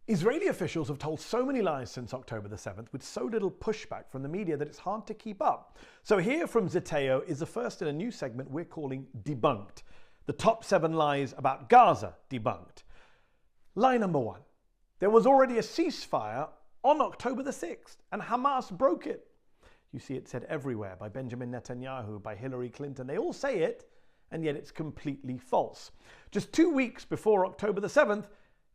Israeli officials have told so many lies since October the 7th with so little pushback from the media that it's hard to keep up. So here from Zeteo is the first in a new segment we're calling Debunked. The top 7 lies about Gaza debunked. Lie number 1. There was already a ceasefire on October the 6th and Hamas broke it. You see it said everywhere by Benjamin Netanyahu, by Hillary Clinton. They all say it, and yet it's completely false. Just 2 weeks before October the 7th,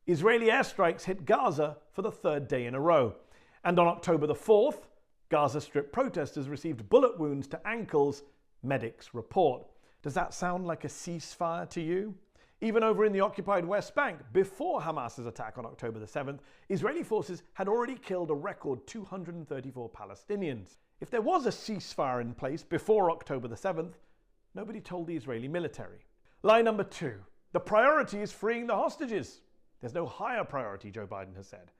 Israeli airstrikes hit Gaza for the 3rd day in a row. And on October the 4th, Gaza Strip protesters received bullet wounds to ankles, medics report. Does that sound like a ceasefire to you? Even over in the occupied West Bank, before Hamas's attack on October the 7th, Israeli forces had already killed a record 234 Palestinians. If there was a ceasefire in place before October the 7th, nobody told the Israeli military. Lie number 2. The priority is freeing the hostages. There's no higher priority, Joe Biden has said.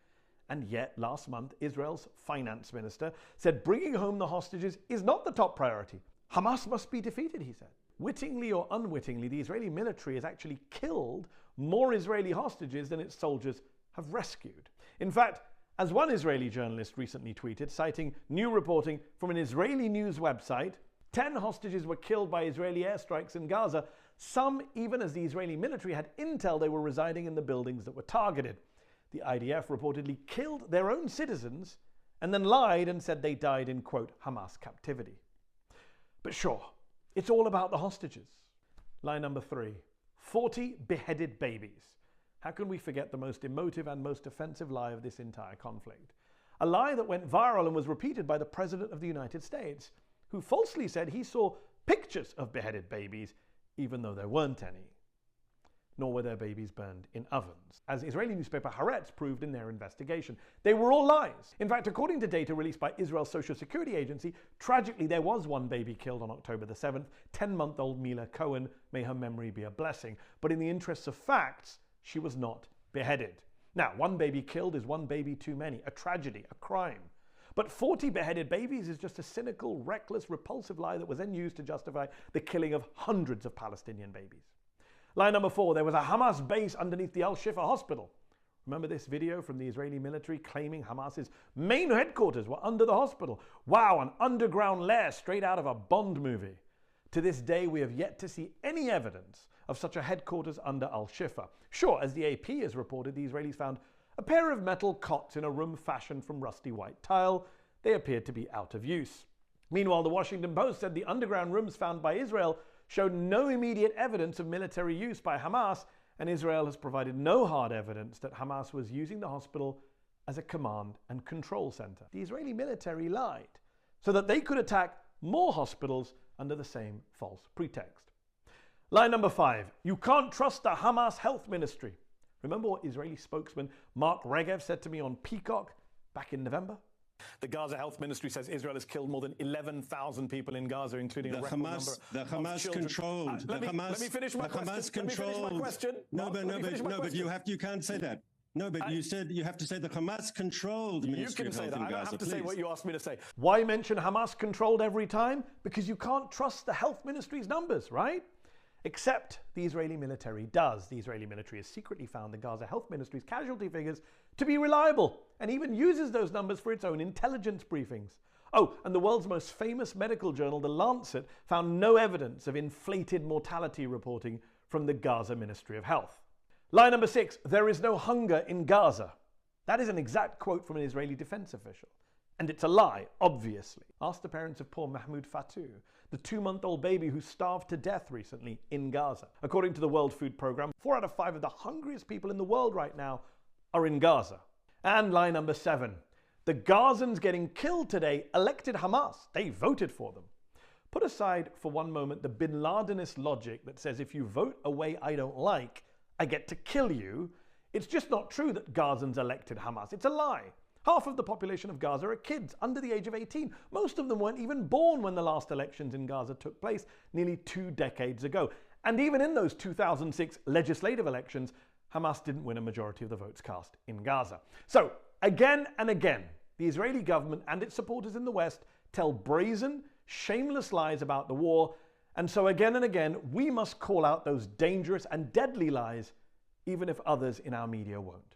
And yet, last month, Israel's finance minister said bringing home the hostages is not the top priority. Hamas must be defeated, he said. Wittingly or unwittingly, the Israeli military has actually killed more Israeli hostages than its soldiers have rescued. In fact, as one Israeli journalist recently tweeted, citing new reporting from an Israeli news website, 10 hostages were killed by Israeli airstrikes in Gaza, some even as the Israeli military had intel they were residing in the buildings that were targeted. The IDF reportedly killed their own citizens and then lied and said they died in, quote, Hamas captivity. But sure, it's all about the hostages. Lie number 3. 40 beheaded babies. How can we forget the most emotive and most offensive lie of this entire conflict? A lie that went viral and was repeated by the President of the United States, who falsely said he saw pictures of beheaded babies, even though there weren't any. Nor were their babies burned in ovens, as Israeli newspaper Haaretz proved in their investigation. They were all lies. In fact, according to data released by Israel's Social Security Agency, tragically there was one baby killed on October the 7th, 10-month-old Mila Cohen, may her memory be a blessing. But in the interests of facts, she was not beheaded. Now, one baby killed is one baby too many, a tragedy, a crime. But 40 beheaded babies is just a cynical, reckless, repulsive lie that was then used to justify the killing of hundreds of Palestinian babies. Lie number 4, there was a Hamas base underneath the Al-Shifa hospital. Remember this video from the Israeli military claiming Hamas's main headquarters were under the hospital? Wow, an underground lair straight out of a Bond movie. To this day, we have yet to see any evidence of such a headquarters under Al-Shifa. Sure, as the AP has reported, the Israelis found a pair of metal cots in a room fashioned from rusty white tile. They appeared to be out of use. Meanwhile, the Washington Post said the underground rooms found by Israel showed no immediate evidence of military use by Hamas, and Israel has provided no hard evidence that Hamas was using the hospital as a command and control center. The Israeli military lied so that they could attack more hospitals under the same false pretext. Lie number 5, you can't trust the Hamas health ministry. Remember what Israeli spokesman Mark Regev said to me on Peacock back in November? The Gaza Health Ministry says Israel has killed more than 11,000 people in Gaza, including a record number of children. Let me finish my question. No, but you can't say that. No, but you said you have to say the Hamas-controlled Ministry of Health in Gaza. I don't have to say what you asked me to say. Why mention Hamas-controlled every time? Because you can't trust the health ministry's numbers, right? Except the Israeli military does. The Israeli military has secretly found the Gaza Health Ministry's casualty figures to be reliable and even uses those numbers for its own intelligence briefings. Oh, and the world's most famous medical journal, The Lancet, found no evidence of inflated mortality reporting from the Gaza Ministry of Health. Lie number 6, there is no hunger in Gaza. That is an exact quote from an Israeli defense official. And it's a lie, obviously. Ask the parents of poor Mahmoud Fatou, the 2-month-old baby who starved to death recently in Gaza. According to the World Food Programme, 4 out of 5 of the hungriest people in the world right now are in Gaza. And lie number 7, the Gazans getting killed today elected Hamas. They voted for them. Put aside for one moment the bin Ladenist logic that says if you vote a way I don't like, I get to kill you. It's just not true that Gazans elected Hamas. It's a lie. Half of the population of Gaza are kids under the age of 18. Most of them weren't even born when the last elections in Gaza took place nearly 2 decades ago. And even in those 2006 legislative elections, Hamas didn't win a majority of the votes cast in Gaza. So, again and again, the Israeli government and its supporters in the West tell brazen, shameless lies about the war. And so again and again, we must call out those dangerous and deadly lies, even if others in our media won't.